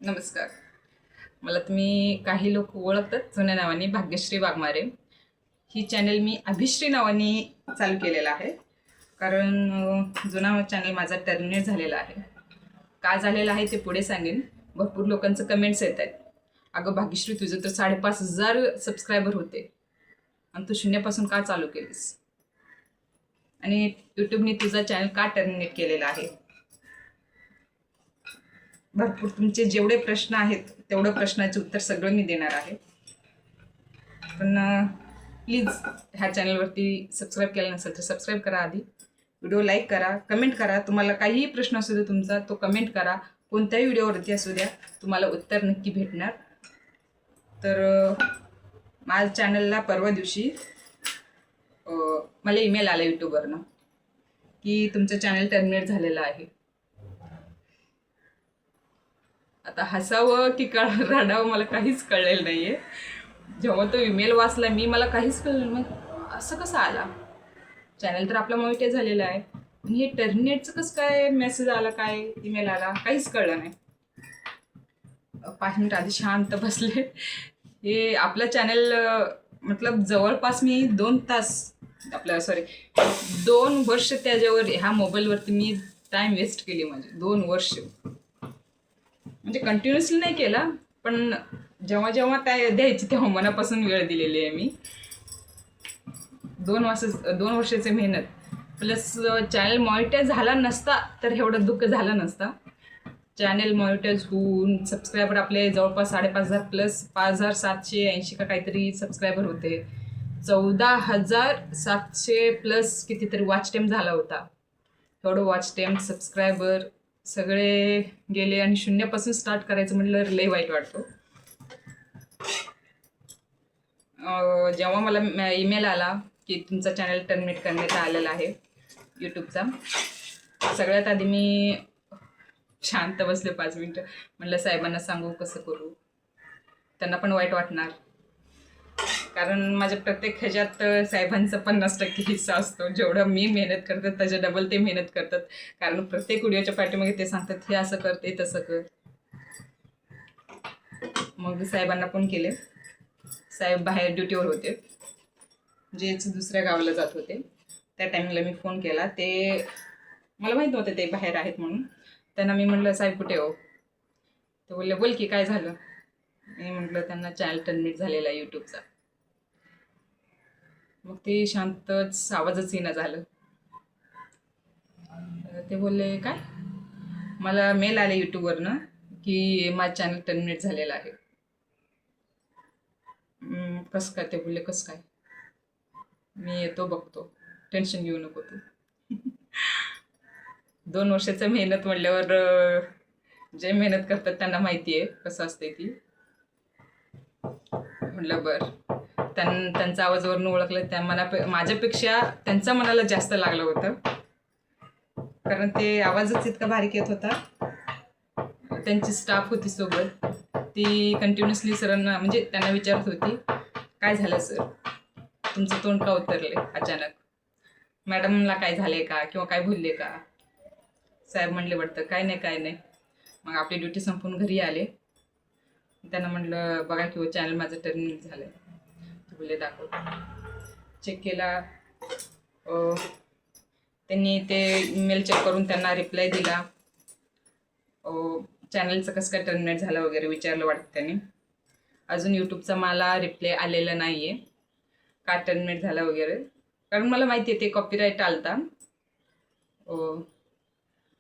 नमस्कार. मला तुम्ही काही लोक ओळखतात जुन्या नावाने भाग्यश्री वाघमारे. ही चॅनल मी अभिश्री नावाने चालू केलेला आहे. कारण जुना चॅनल माझा टर्मिनेट झालेला आहे. का झालेला आहे ते पुढे सांगेन. भरपूर लोकांचं कमेंट्स येत आहेत, अगं भाग्यश्री तुझं तर 5,500 सबस्क्रायबर होते आणि तू शून्यापासून का चालू केलीस, आणि यूट्यूबने तुझा चॅनल का टर्मिनेट केलेला आहे. भरपूर तुमचे जेवढे प्रश्न आहेत तेवढं प्रश्नाचे उत्तर सगळं मी देणार आहे. पण प्लीज ह्या चॅनलवरती सबस्क्राईब केलं नसेल तर सबस्क्राईब करा. आधी व्हिडिओ लाईक करा, कमेंट करा. तुम्हाला काहीही प्रश्न असू द्या तुमचा तो कमेंट करा. कोणत्याही व्हिडिओवरती असू द्या, तुम्हाला उत्तर नक्की भेटणार. तर माझ्या चॅनलला परवा दिवशी मला ईमेल आला यूट्यूबवरनं की तुमचं चॅनल टर्मिनेट झालेलं आहे. आता हसावं की रडावं मला काहीच कळलेलं नाही आहे. जेव्हा तो ईमेल वाचला मला काहीच कळलं. मग असं कसं आला, चॅनल तर आपला मॉनिटाईज झालेला आहे, पण हे टर्मिनेटचं कसं काय मेसेज आला, काय ईमेल आला, काहीच कळलं नाही. 5 मिनिट आधी शांत बसले. हे आपलं चॅनल मतलब जवळपास मी 2 वर्ष त्याच्यावर ह्या मोबाईलवरती मी टाईम वेस्ट केली. माझे 2 वर्ष म्हणजे कंटिन्युअसली नाही केला, पण जेव्हा जेव्हा काय द्यायची तेव्हा मनापासून वेळ दिलेली आहे मी. 2 वर्षाची मेहनत प्लस चॅनल मॉनिटाईज झाला नसता तर एवढं दुःख झालं नसता. चॅनल मॉनिटाईज होऊन सबस्क्रायबर आपले जवळपास 5,500 प्लस 5,780 का काहीतरी सबस्क्रायबर होते. 14,700 प्लस कितीतरी वॉच टाईम झाला होता. एवढं वॉच टाईम सबस्क्रायबर सगळे गेले आणि शून्यापासून स्टार्ट करायचं म्हटलं लय वाईट वाटतो. जेव्हा मला ईमेल आला की तुमचा चॅनल टर्मिनेट करण्यात आलेला आहे यूट्यूबचा, सगळ्यात आधी मी शांत बसले 5 मिनटं. म्हटलं साहेबांना सांगू कसं करू, त्यांना पण वाईट वाटणार. कारण माझ्या प्रत्येक ह्याच्यात साहेबांचा 50% हिस्सा असतो. जेवढं मी मेहनत करतात त्याच्या डबल ते मेहनत करतात. कारण प्रत्येक व्हिडिओच्या पाठीमागे ते सांगतात हे असं कर, ते तसं कर. मग साहेबांना फोन केले. साहेब बाहेर ड्युटीवर होते, जेच दुसऱ्या गावाला जात होते. त्या टायमिंगला मी फोन केला. ते मला माहीत नव्हतं ते बाहेर आहेत म्हणून. त्यांना मी म्हटलं साहेब कुठे हो, ते बोलले बोल की काय झालं. मी म्हटलं त्यांना चॅनल टर्मिनेट झालेला आहे यूट्यूबचा. मग ते शांतच, आवाजच येणं झालं. ते बोलले काय, मला मेल आले यूट्यूबवरनं की माझं चॅनल टर्मिनेट झालेलं आहे. कसं काय, ते बोलले कसं काय, मी येतो बघतो, टेन्शन घेऊ नको तू. 2 वर्षाचं मेहनत म्हटल्यावर जे मेहनत करतात त्यांना माहिती आहे कसं असते ती. म्हटलं बरं. त्यांचा आवाजवरून ओळखलं. त्या माझ्यापेक्षा त्यांच्या मनाला जास्त लागलं होतं, कारण ते आवाजच इतका बारीक येत होता. त्यांची स्टाफ होती सोबत, ती कंटिन्युअसली सरांना म्हणजे त्यांना विचारत होती काय झालं सर, तुमचं तोंड का उतरले अचानक, मॅडमला काय झाले का किंवा काय भुलले का. साहेब म्हणले वाटतं काय नाही. मग आपली ड्युटी संपून घरी आले. त्यांना म्हटलं बघा किंवा चॅनल माझं टर्मिनेट झालं. ते बोलले दाखव. चेक केला. त्यांनी ते ईमेल चेक करून त्यांना रिप्लाय दिला. चॅनलचं कसं काय टर्मिनेट झालं वगैरे विचारलं वाटतं त्यांनी. अजून यूट्यूबचा मला रिप्लाय आलेला नाही आहे का टर्मिनेट झाला वगैरे, कारण मला माहिती आहे ते कॉपीराईट आलता.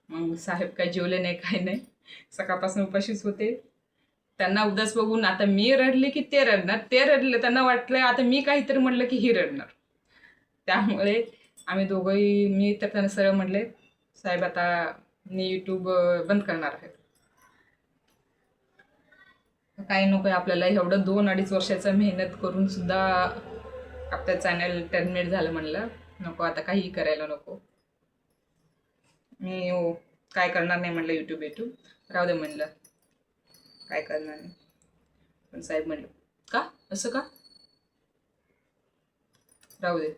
मग साहेब काय जेवले नाही, काय नाही, सकाळपासून उपाशीच होते. त्यांना उदास बघून आता मी रडले की ते रडणार, ते रडले त्यांना वाटलं आता मी काहीतरी म्हटलं की ही रडणार. त्यामुळे आम्ही दोघंही, मी तर त्यांना सरळ म्हटले साहेब आता मी यूट्यूब बंद करणार आहे. काही नको आहे आपल्याला, एवढं 2-2.5 वर्षाचं मेहनत करून सुद्धा आपलं चॅनल टर्मिनेट झालं. म्हणलं नको आता काहीही करायला नको. मी काय करणार नाही म्हणलं, यूट्यूब राहू दे म्हणलं, काय करणार नाही. पण साहेब म्हणलं का असं का, राहू दे,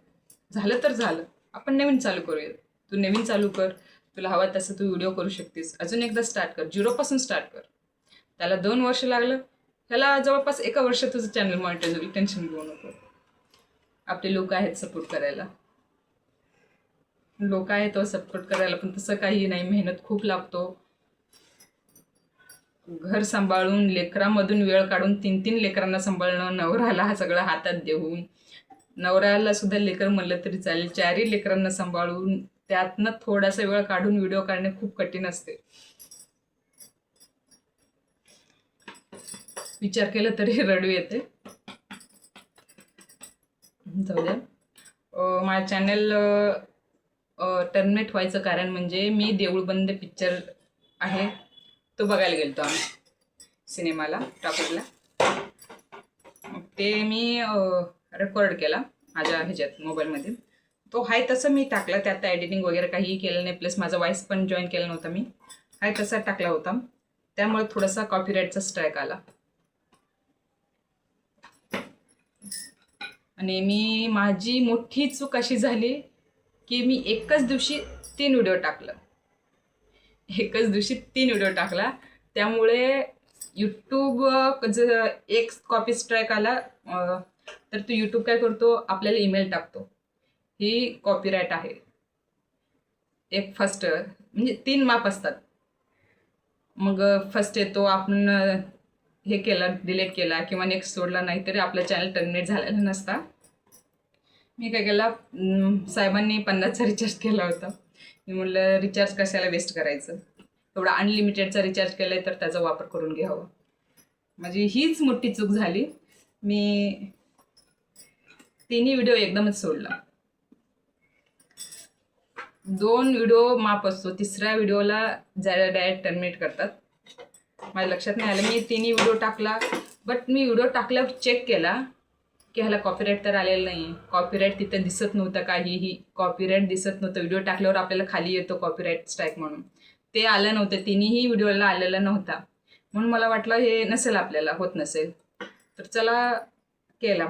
झालं तर झालं, आपण नवीन चालू करूया. तू नवीन चालू कर, तुला हवा तसं तू व्हिडिओ करू शकतेस. अजून एकदा स्टार्ट कर, 0 पासून स्टार्ट कर. त्याला 2 वर्ष लागलं. ह्याला जवळपास 1 वर्ष तुझं चॅनल मॉनिटाईज होईल, टेन्शन घेऊ नको. आपले लोक आहेत सपोर्ट करायला, लोक आहेत सपोर्ट करायला, पण तसं काही नाही. मेहनत खूप लागतो. घर सांभाळून, लेकरामधून वेळ काढून 3-3 लेकरांना सांभाळणं, नवऱ्याला हा सगळं हातात देऊन, नवऱ्याला सुद्धा लेकर म्हणलं तरी चालेल, 4ही लेकरांना सांभाळून त्यातनं थोडासा वेळ काढून व्हिडिओ काढणे खूप कठीण असते. विचार केला तरी रडू येते. जाऊ द्या. माझ्या चॅनल टर्मिनेट व्हायचं कारण म्हणजे मी देऊळबंद पिक्चर आहे तो बघायला गेलतो आम्ही सिनेमाला, टॉकीजला. मग ते मी रेकॉर्ड केला माझ्या ह्याच्यात मोबाईलमध्ये. तो आहे तसं मी टाकला, त्यात एडिटिंग वगैरे काहीही केलं नाही, प्लस माझा वॉईस पण जॉईन केला नव्हता मी, आहे तसा टाकला होता. त्यामुळे थोडासा कॉपीराईटचा स्ट्राईक आला. आणि माझी मोठी चूक अशी झाली की मी एकच दिवशी 3 व्हिडिओ टाकलं. टाकला. त्यामुळे यूट्यूब एक कॉपी स्ट्राईक आला तर तो यूट्यूब काय करतो, आपल्याला ईमेल टाकतो, ही कॉपीराईट आहे. एक फर्स्ट म्हणजे 3 माप असतात. मग फर्स्ट येतो, आपण हे केलं, डिलीट केला किंवा नेक्स्ट सोडला, नाहीतरी आपलं चॅनल टर्मिनेट झालेलं नसता. मी काय केला, साहेबांनी 50चा रिचार्ज केला होता. मी म्हटलं रिचार्ज कशाला वेस्ट करायचं, एवढा अनलिमिटेडचा रिचार्ज केला आहे तर त्याचा वापर करून घ्यावा. माझी हीच मोठी चूक झाली. मी 3ही व्हिडिओ एकदमच सोडला. 2 व्हिडिओ माप असतो, 3ऱ्या व्हिडिओला डायरेक्ट टर्मिनेट करतात. माझ्या लक्षात नाही आलं, मी 3ही व्हिडिओ टाकला. बट मी व्हिडिओ टाकल्यावर चेक केला की ह्याला कॉपीराईट तर आलेलं नाही. कॉपीराईट तिथं दिसत नव्हतं, काहीही कॉपीराईट दिसत नव्हतं. व्हिडिओ टाकल्यावर आपल्याला खाली येतो कॉपीराईट स्ट्राईक म्हणून, ते आलं नव्हतं. 3ही व्हिडिओला आलेला नव्हता. म्हणून मला वाटलं हे नसेल, आपल्याला होत नसेल, तर चला केला.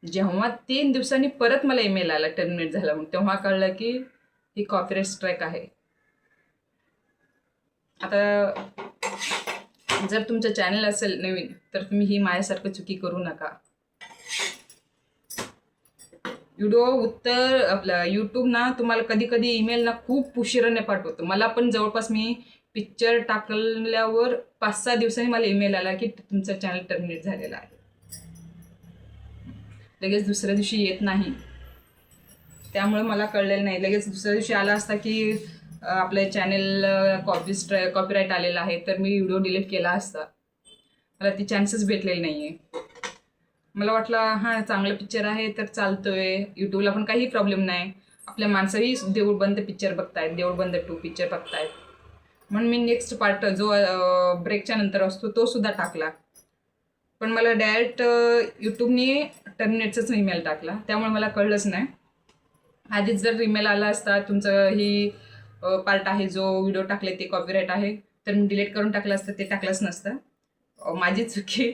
जेव्हा 3 दिवसांनी परत मला ईमेल आला टर्मिनेट झाला म्हणून, तेव्हा कळलं की ही कॉपीराईट स्ट्राईक आहे. आता जर तुमचं चॅनल असेल नवीन तर तुम्ही ही माझ्यासारखं चुकी करू नका. व्हिडिओ उत्तर आपलं यूट्यूब ना तुम्हाला कधी कधी ईमेल ना खूप उशिराने पाठवतो. मला पण जवळपास मी पिक्चर टाकल्यावर 5-6 दिवसांनी मला ईमेल आला की तुमचा चॅनल टर्मिनेट झालेला आहे. लगेच दुसऱ्या दिवशी येत नाही, त्यामुळे मला कळलेलं नाही. लगेच दुसऱ्या दिवशी आला असता की आपल्या चॅनल कॉपीराईट आलेला आहे तर मी व्हिडिओ डिलीट केला असता. मला ती चान्सेस भेटलेली नाही आहे. मला वाटलं हां चांगलं पिक्चर आहे तर चालतोय, यूट्यूबला पण काही प्रॉब्लेम नाही, आपल्या माणसंही देऊळबंद पिक्चर बघतायत, देऊळबंद 2 पिक्चर बघतायत. म्हणून मी नेक्स्ट पार्ट जो ब्रेकच्या नंतर असतो तो सुद्धा टाकला. पण मला डायरेक्ट यूट्यूबने टर्मिनेटचाच ईमेल टाकला, त्यामुळे मला कळलंच नाही. आधीच जर ईमेल आला असता तुमचं ही पार्ट आहे जो व्हिडिओ टाकले ते कॉपीराईट आहे, तर मी डिलीट करून टाकलं असतं, ते टाकलंच नसतं. माझी चुकी.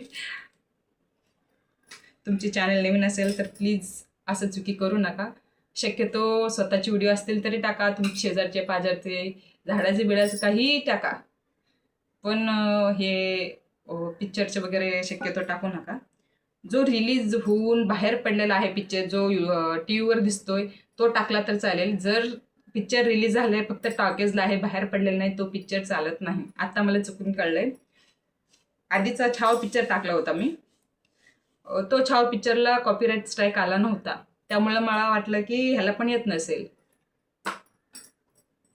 तुमची चॅनल नवीन असेल तर प्लीज असं चुकी करू नका. शक्यतो स्वतःचे व्हिडिओ असतील तरी टाका, तुमचे शेजारचे पाजारचे झाडाचे बिडाचे काहीही टाका, पण हे पिक्चरचे वगैरे शक्यतो टाकू नका. जो रिलीज होऊन बाहेर पडलेला आहे पिक्चर, जो टी व्हीवर दिसतोय तो टाकला तर चालेल. जर पिक्चर रिलीज झाले फक्त टॉकीजला आहे, बाहेर पडलेला नाही, तो पिक्चर चालत नाही. आता मला चुकून कळलंय. आधीचा छावा पिक्चर टाकला होता मी, तो छावा पिक्चरला कॉपीराईट स्ट्राईक आला नव्हता, त्यामुळे मला वाटलं की ह्याला पण येत नसेल.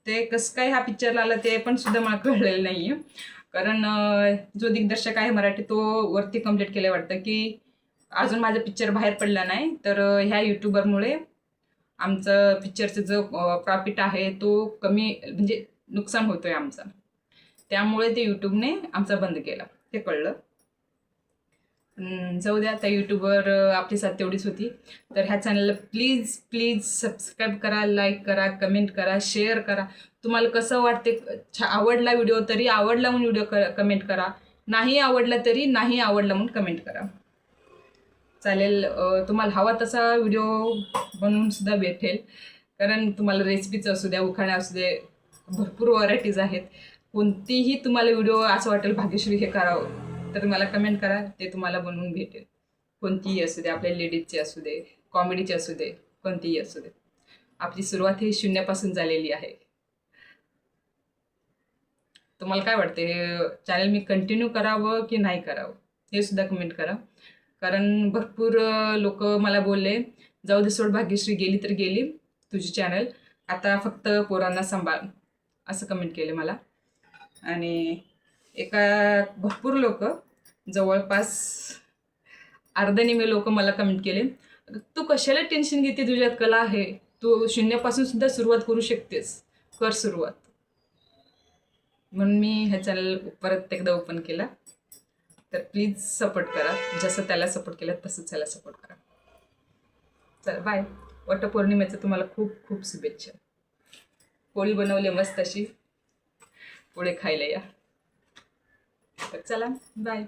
ते कसं काय हा पिक्चरला आला ते पण सुद्धा मला कळलेलं नाही आहे. कारण जो दिग्दर्शक आहे मराठी तो वरती कंप्लीट केलं वाटतं की अजून माझा पिक्चर बाहेर पडला नाही, तर ह्या यूट्यूबरमुळे आमचं पिक्चरचं जो प्रॉफिट आहे तो कमी, म्हणजे नुकसान होतोय आमचं, त्यामुळे ते यूट्यूबने आमचा बंद केला, ते कळलं. जाऊ द्या, त्या यूट्यूबवर आपली साथ तेवढीच होती. तर ह्या चॅनलला प्लीज प्लीज सबस्क्राईब करा, लाईक करा, कमेंट करा, शेअर करा. तुम्हाला कसं वाटते, आवडला व्हिडिओ तरी आवडला म्हणून व्हिडिओ कमेंट करा, नाही आवडला तरी नाही आवडला म्हणून कमेंट करा, चालेल. तुम्हाला हवा तसा व्हिडिओ बनवून सुद्धा भेटेल, कारण तुम्हाला रेसिपीचं असू द्या, उखाणा असू दे, भरपूर व्हरायटीज आहेत. कोणतीही तुम्हाला व्हिडिओ असं वाटेल भाग्यश्री हे करावं तर मला कमेंट करा, ते तुम्हाला बनवून भेटेल. कोणतीही असू दे, आपल्या लेडीजचे असू दे, कॉमेडीचे असू दे, कोणतीही असू दे. आपली सुरुवात ही शून्यापासून झालेली आहे. तुम्हाला काय वाटते, हे चॅनल मी कंटिन्यू करावं की नाही करावं हे सुद्धा कमेंट करा. कारण भरपूर लोक मला बोलले, जाऊ दे सोड भाग्यश्री, गेली तर गेली तुझी चॅनल, आता फक्त पोरांना सांभाळ, असं कमेंट केले मला. आणि भरपूर लोक, जवळपास अर्धनिमे लोक मला कमेंट केले, तू कशाला टेन्शन घेते, तुझ्यात कला आहे, तू शून्यापासून सुद्धा सुरुवात करू शकतेस, कर सुरुवात. म्हणून मी ह्या चॅनल परत एकदा ओपन केला. तर प्लीज सपोर्ट करा, जसं त्याला सपोर्ट केला तसंच त्याला सपोर्ट करा. चल बाय. वटपौर्णिमेचं तुम्हाला खूप खूप शुभेच्छा. पोळी बनवली मस्त अशी, पुढे खायला या. तर चला बाय.